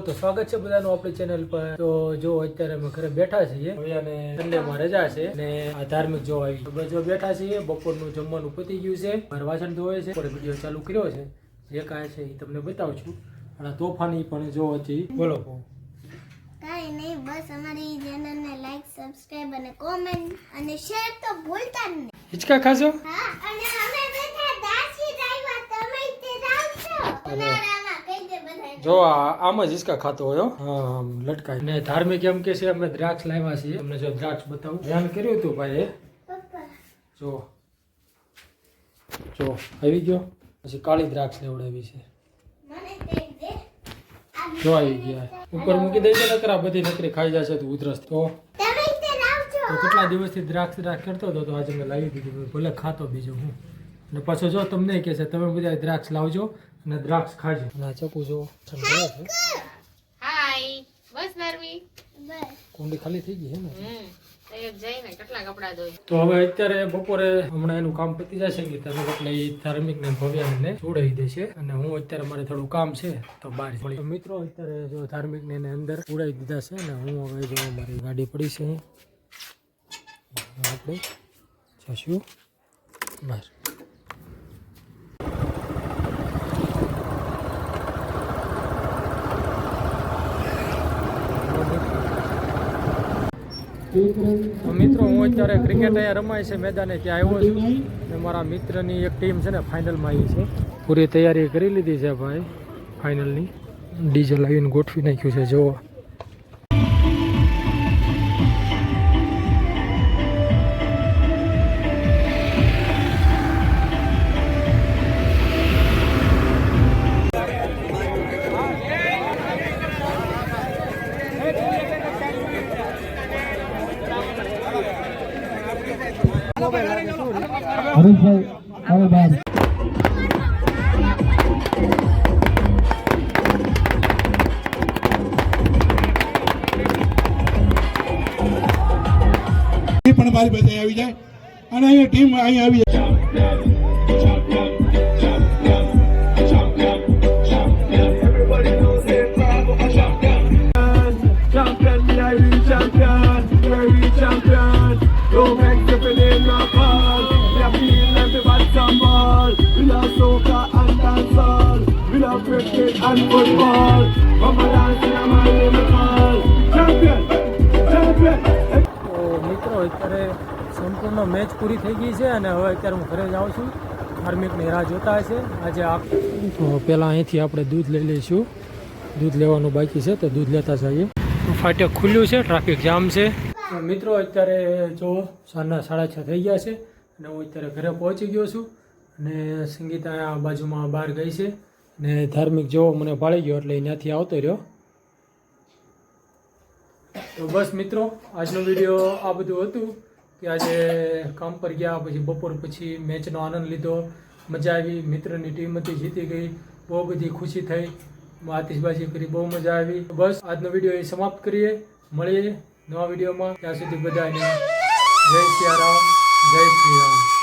તો સ્વાગત છે બધાનું આપણી ચેનલ પર। તો જો અત્યારે અમે ઘરે બેઠા છીએ, અને સન્ડેમાં રજા છે અને આ ધાર્મિક જોવા આવી તો જો બેઠા છીએ। બપોરનું જમવાનું પતી ગયું છે, મારે વાસણ ધોવાય છે, પણ વિડીયો ચાલુ કર્યો છે જે કાંઈ છે એ તમને બતાવું છું। અને તોફાની પણ જો હતી, બોલો કાઈ નહીં, બસ અમારી ચેનલને લાઈક, સબસ્ક્રાઇબ અને કોમેન્ટ અને શેર તો ભૂલતા જ નહીં। હિચકા ખાશો? હા, અને અમે બેઠા દાસી ડ્રાઈવર, તમે તે રાવશો ઉનાળામાં કઈ દે બધાય। જો આમ જ હિચકા ખાતો હોય હા, લટકાય ને। ધાર્મિક એમ કે છે અમે દ્રાક્ષ લાવ્યા છીએ, તમને જો દ્રાક્ષ બતાવું, ધ્યાન કર્યું હતું ભાઈ પપ્પા જો જો આવી ગયો, પછી કાળી દ્રાક્ષ લેવડાવી છે, મને તે દે। જો આવી ગયા ઉપર મૂકી દઈ છે, નકરા બધી નકરી ખાઈ જશે તો ઉધરસ તો તમે તે રાવશો। તો કેટલા દિવસથી દ્રાક્ષ કરતો હતો તો આજે મેં લાવી દીધી, ભલે ખાતો બીજું હું। અને પાછો જો તમને કહે છે તમે બધા દ્રાક્ષ લાવજો અને દ્રાક્ષ ખાજો। અને ચકુ જો હાય બસ નરવી બસ કુંડી ખાલી થઈ ગઈ છે ને। એક જઈને કેટલા કપડા ધોઈ તો હવે અત્યારે બપોરે હમણાં એનું કામ પતી જશે કે તમે એટલે એ ધાર્મિક ને ભવ્યાને જોડાઈ દેશે, અને હું અત્યારે મારે થોડું કામ છે તો બહાર મળી। તો મિત્રો અત્યારે જો ધાર્મિક ને અંદર ઉડાઈ દીધા છે, ને હું હવે જો મારી ગાડી પડી છે, આપણે જશું બહાર। તો મિત્રો હું અત્યારે ક્રિકેટ અહીંયા રમાય છે મેદાને ત્યાં આવ્યો છું, ને મારા મિત્રની એક ટીમ છે ને ફાઇનલમાં આવી છે, પૂરી તૈયારી કરી લીધી છે ભાઈ ફાઇનલની। ડીજે લાવીને ગોઠવી નાખ્યું છે જો। હરીશભાઈ હવે બહાર પણ મારી પાસે આવી જાય, અને અહીંયા ટીમ અહીંયા આવી જાય। And football, champion, champion. તો મિત્રો અત્યારે સંપૂર્ણ મેચ પૂરી થઈ ગઈ છે, અને હવે અત્યારે હું ઘરે જાઉં છું। ધાર્મિકની રાહ જોતા હશે આજે તો પહેલાં અહીંથી આપણે દૂધ લઈ લઈશું, દૂધ લેવાનું બાકી છે તો દૂધ લેતા જઈએ। તો ફાટક ખુલ્યું છે, ટ્રાફિક જામ છે। તો મિત્રો અત્યારે જો સાંજના 6:30 થઈ ગયા છે, અને હું અત્યારે ઘરે પહોંચી ગયો છું, અને સંગીતા આ બાજુમાં બહાર ગઈ છે, ને ધાર્મિક જેવો મને ભાળી ગયો એટલે ત્યાંથી આવતો રહ્યો। તો બસ મિત્રો આજનો વિડીયો આ બધું હતું કે આજે કામ પર ગયા, પછી બપોર પછી મેચનો આનંદ લીધો, મજા આવી, મિત્રની ટીમ હતી જીતી ગઈ, બહુ બધી ખુશી થઈ, આતિશબાજી કરી, બહુ મજા આવી। બસ આજનો વિડીયો એ સમાપ્ત કરીએ, મળીએ નવા વિડીયોમાં, ત્યાં સુધી બધાને જય સિયારામ, જય શ્રી રામ।